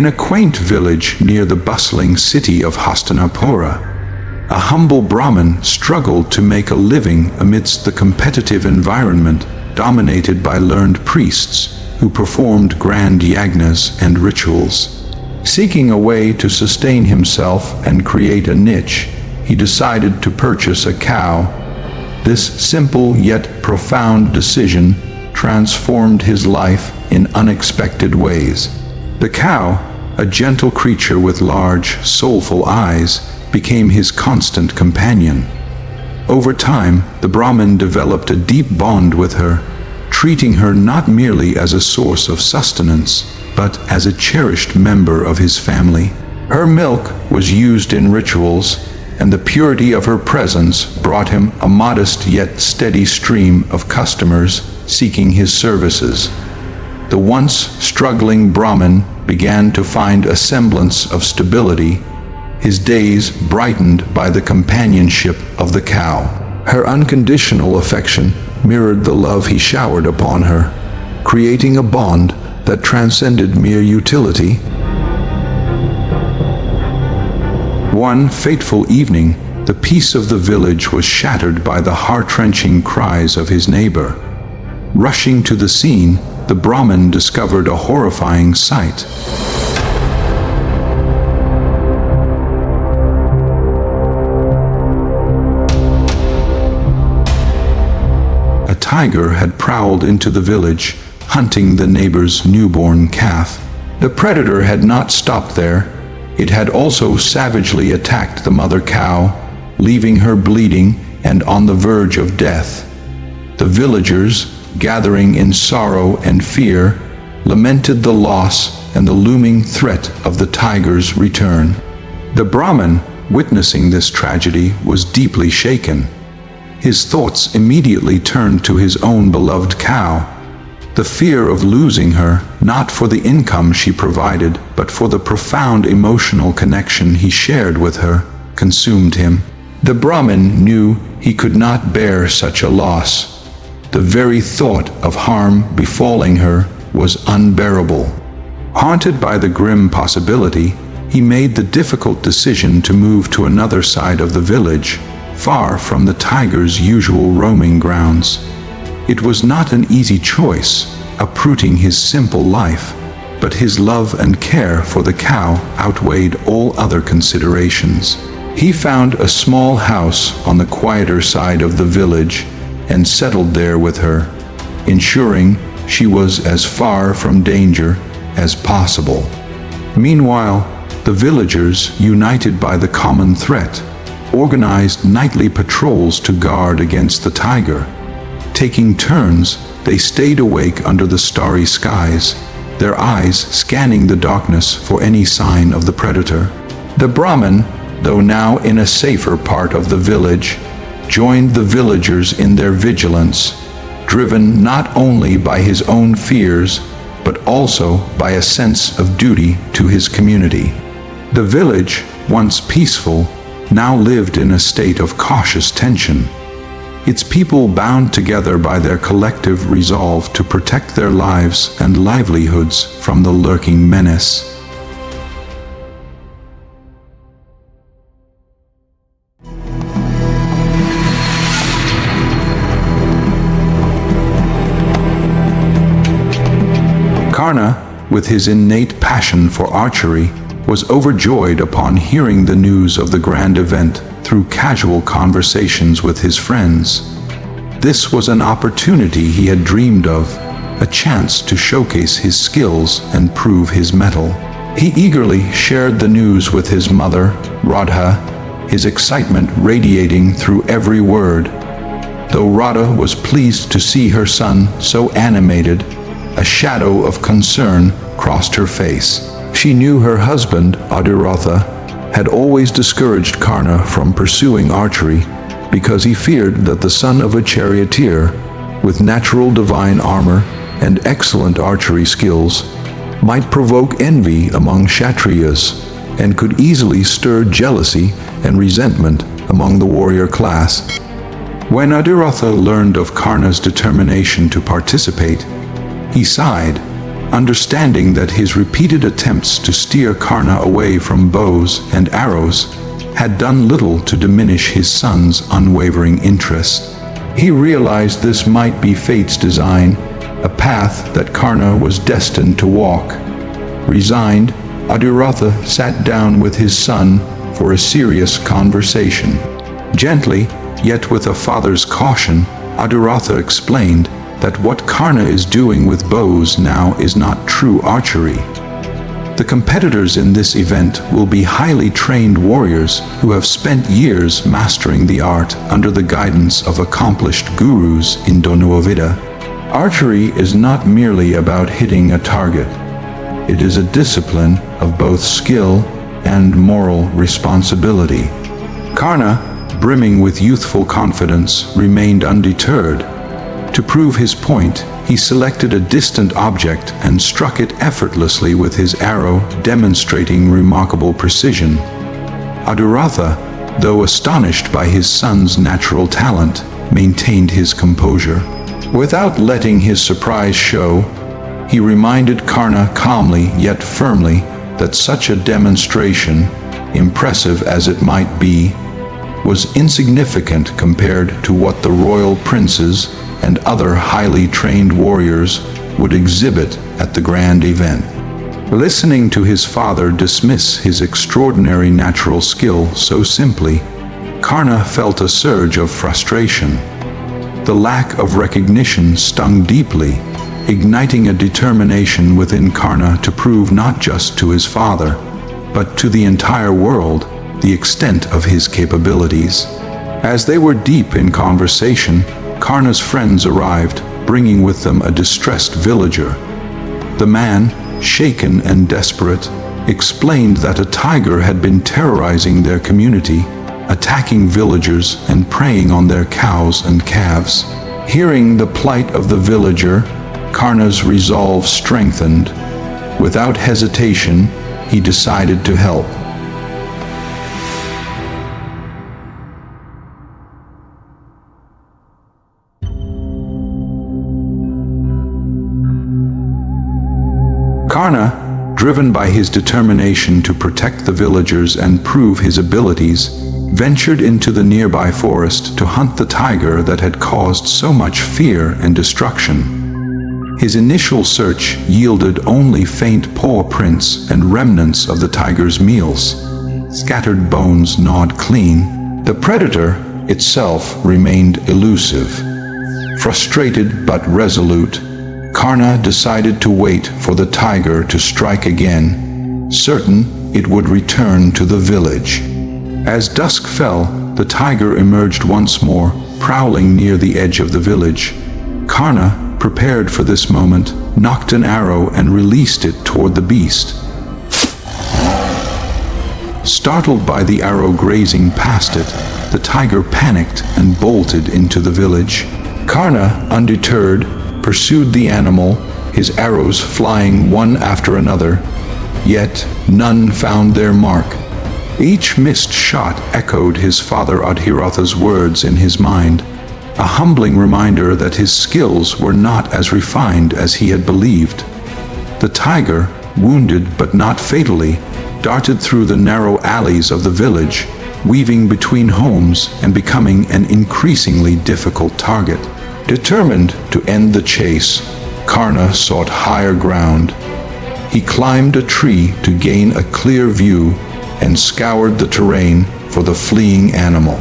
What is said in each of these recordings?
In a quaint village near the bustling city of Hastinapura, a humble Brahmin struggled to make a living amidst the competitive environment dominated by learned priests who performed grand yagnas and rituals. Seeking a way to sustain himself and create a niche, he decided to purchase a cow. This simple yet profound decision transformed his life in unexpected ways. The cow, a gentle creature with large, soulful eyes, became his constant companion. Over time, the Brahmin developed a deep bond with her, treating her not merely as a source of sustenance, but as a cherished member of his family. Her milk was used in rituals, and the purity of her presence brought him a modest yet steady stream of customers seeking his services. The once struggling Brahmin began to find a semblance of stability, his days brightened by the companionship of the cow. Her unconditional affection mirrored the love he showered upon her, creating a bond that transcended mere utility. One fateful evening, the peace of the village was shattered by the heart-wrenching cries of his neighbor. Rushing to the scene, the Brahmin discovered a horrifying sight. A tiger had prowled into the village, hunting the neighbor's newborn calf. The predator had not stopped there. It had also savagely attacked the mother cow, leaving her bleeding and on the verge of death. The villagers, gathering in sorrow and fear, lamented the loss and the looming threat of the tiger's return. The Brahmin, witnessing this tragedy, was deeply shaken. His thoughts immediately turned to his own beloved cow. The fear of losing her, not for the income she provided, but for the profound emotional connection he shared with her, consumed him. The Brahmin knew he could not bear such a loss. The very thought of harm befalling her was unbearable. Haunted by the grim possibility, he made the difficult decision to move to another side of the village, far from the tiger's usual roaming grounds. It was not an easy choice, uprooting his simple life, but his love and care for the cow outweighed all other considerations. He found a small house on the quieter side of the village and settled there with her, ensuring she was as far from danger as possible. Meanwhile, the villagers, united by the common threat, organized nightly patrols to guard against the tiger. Taking turns, they stayed awake under the starry skies, their eyes scanning the darkness for any sign of the predator. The Brahmin, though now in a safer part of the village, joined the villagers in their vigilance, driven not only by his own fears, but also by a sense of duty to his community. The village, once peaceful, now lived in a state of cautious tension. Its people, bound together by their collective resolve to protect their lives and livelihoods from the lurking menace. Karna, with his innate passion for archery, was overjoyed upon hearing the news of the grand event through casual conversations with his friends. This was an opportunity he had dreamed of, a chance to showcase his skills and prove his mettle. He eagerly shared the news with his mother, Radha, his excitement radiating through every word. Though Radha was pleased to see her son so animated, a shadow of concern crossed her face. She knew her husband, Adhiratha, had always discouraged Karna from pursuing archery because he feared that the son of a charioteer, with natural divine armor and excellent archery skills, might provoke envy among Kshatriyas and could easily stir jealousy and resentment among the warrior class. When Adhiratha learned of Karna's determination to participate, he sighed, understanding that his repeated attempts to steer Karna away from bows and arrows had done little to diminish his son's unwavering interest. He realized this might be fate's design, a path that Karna was destined to walk. Resigned, Adhiratha sat down with his son for a serious conversation. Gently, yet with a father's caution, Adhiratha explained that what Karna is doing with bows now is not true archery. The competitors in this event will be highly trained warriors who have spent years mastering the art under the guidance of accomplished gurus in Veda. Archery is not merely about hitting a target. It is a discipline of both skill and moral responsibility. Karna, brimming with youthful confidence, remained undeterred. To prove his point, he selected a distant object and struck it effortlessly with his arrow, demonstrating remarkable precision. Adhiratha, though astonished by his son's natural talent, maintained his composure. Without letting his surprise show, he reminded Karna calmly yet firmly that such a demonstration, impressive as it might be, was insignificant compared to what the royal princes and other highly trained warriors would exhibit at the grand event. Listening to his father dismiss his extraordinary natural skill so simply, Karna felt a surge of frustration. The lack of recognition stung deeply, igniting a determination within Karna to prove not just to his father, but to the entire world, the extent of his capabilities. As they were deep in conversation, Karna's friends arrived, bringing with them a distressed villager. The man, shaken and desperate, explained that a tiger had been terrorizing their community, attacking villagers and preying on their cows and calves. Hearing the plight of the villager, Karna's resolve strengthened. Without hesitation, he decided to help. Karna, driven by his determination to protect the villagers and prove his abilities, ventured into the nearby forest to hunt the tiger that had caused so much fear and destruction. His initial search yielded only faint paw prints and remnants of the tiger's meals. Scattered bones gnawed clean. The predator itself remained elusive. Frustrated but resolute, Karna decided to wait for the tiger to strike again, certain it would return to the village. As dusk fell, the tiger emerged once more, prowling near the edge of the village. Karna, prepared for this moment, nocked an arrow and released it toward the beast. Startled by the arrow grazing past it, the tiger panicked and bolted into the village. Karna, undeterred, pursued the animal, his arrows flying one after another, yet none found their mark. Each missed shot echoed his father Adhiratha's words in his mind, a humbling reminder that his skills were not as refined as he had believed. The tiger, wounded but not fatally, darted through the narrow alleys of the village, weaving between homes and becoming an increasingly difficult target. Determined to end the chase, Karna sought higher ground. He climbed a tree to gain a clear view and scoured the terrain for the fleeing animal.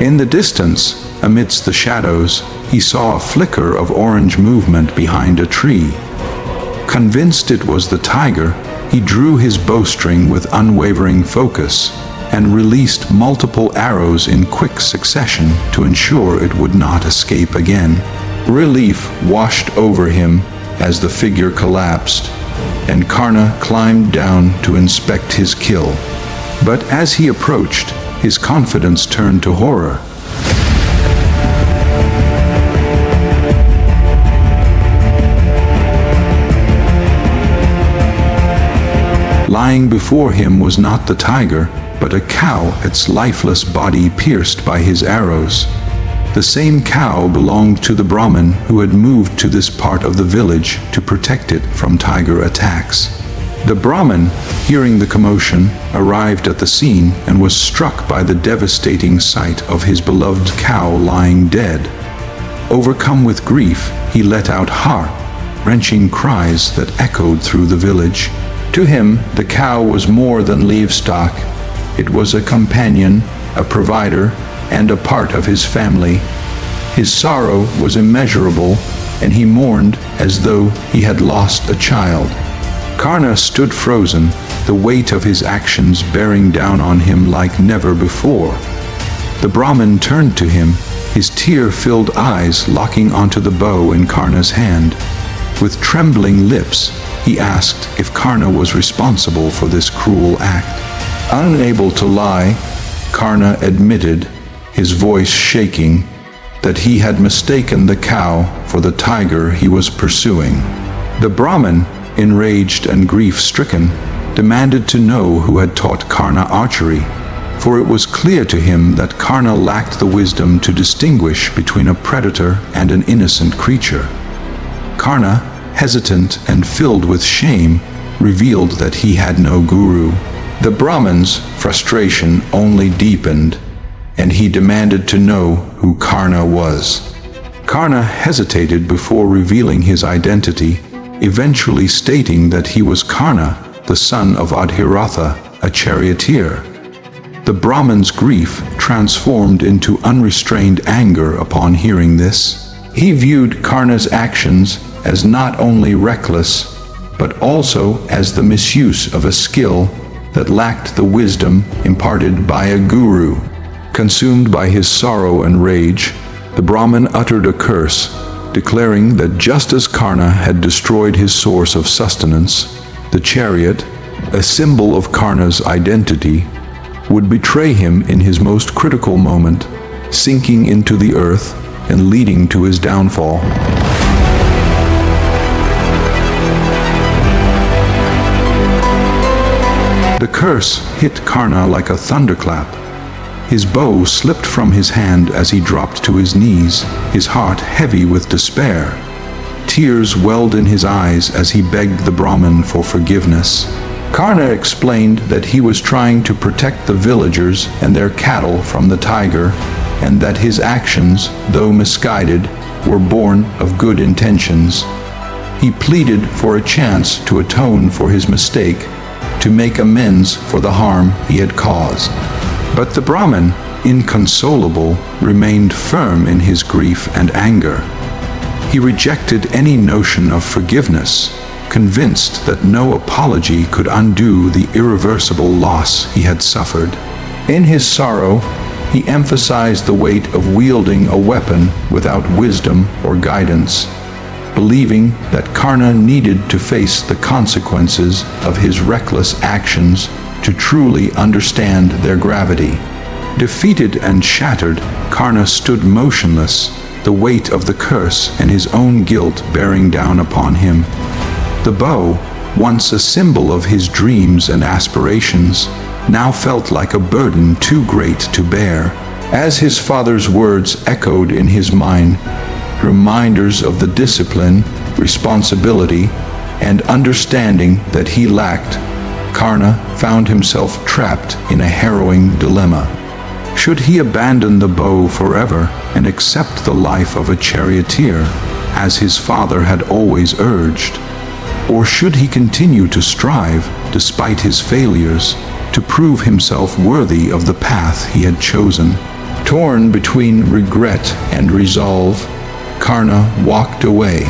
In the distance, amidst the shadows, he saw a flicker of orange movement behind a tree. Convinced it was the tiger, he drew his bowstring with unwavering focus and released multiple arrows in quick succession to ensure it would not escape again. Relief washed over him as the figure collapsed, and Karna climbed down to inspect his kill. But as he approached, his confidence turned to horror. Lying before him was not the tiger, but a cow, its lifeless body pierced by his arrows. The same cow belonged to the Brahmin who had moved to this part of the village to protect it from tiger attacks. The Brahmin, hearing the commotion, arrived at the scene and was struck by the devastating sight of his beloved cow lying dead. Overcome with grief, he let out heart-wrenching cries that echoed through the village. To him, the cow was more than livestock. It was a companion, a provider, and a part of his family. His sorrow was immeasurable, and he mourned as though he had lost a child. Karna stood frozen, the weight of his actions bearing down on him like never before. The Brahmin turned to him, his tear-filled eyes locking onto the bow in Karna's hand. With trembling lips, he asked if Karna was responsible for this cruel act. Unable to lie, Karna admitted, his voice shaking, that he had mistaken the cow for the tiger he was pursuing. The Brahmin, enraged and grief-stricken, demanded to know who had taught Karna archery, for it was clear to him that Karna lacked the wisdom to distinguish between a predator and an innocent creature. Karna, hesitant and filled with shame, revealed that he had no guru. The Brahmin's frustration only deepened, and he demanded to know who Karna was. Karna hesitated before revealing his identity, eventually stating that he was Karna, the son of Adhiratha, a charioteer. The Brahmin's grief transformed into unrestrained anger upon hearing this. He viewed Karna's actions as not only reckless, but also as the misuse of a skill that lacked the wisdom imparted by a guru. Consumed by his sorrow and rage, the Brahmin uttered a curse, declaring that just as Karna had destroyed his source of sustenance, the chariot, a symbol of Karna's identity, would betray him in his most critical moment, sinking into the earth and leading to his downfall. The curse hit Karna like a thunderclap. His bow slipped from his hand as he dropped to his knees, his heart heavy with despair. Tears welled in his eyes as he begged the Brahmin for forgiveness. Karna explained that he was trying to protect the villagers and their cattle from the tiger, and that his actions, though misguided, were born of good intentions. He pleaded for a chance to atone for his mistake, to make amends for the harm he had caused. But the Brahmin, inconsolable, remained firm in his grief and anger. He rejected any notion of forgiveness, convinced that no apology could undo the irreversible loss he had suffered. In his sorrow, he emphasized the weight of wielding a weapon without wisdom or guidance, believing that Karna needed to face the consequences of his reckless actions to truly understand their gravity. Defeated and shattered, Karna stood motionless, the weight of the curse and his own guilt bearing down upon him. The bow, once a symbol of his dreams and aspirations, now felt like a burden too great to bear. As his father's words echoed in his mind, reminders of the discipline, responsibility, and understanding that he lacked, Karna found himself trapped in a harrowing dilemma. Should he abandon the bow forever and accept the life of a charioteer, as his father had always urged? Or should he continue to strive, despite his failures, to prove himself worthy of the path he had chosen? Torn between regret and resolve, Karna walked away,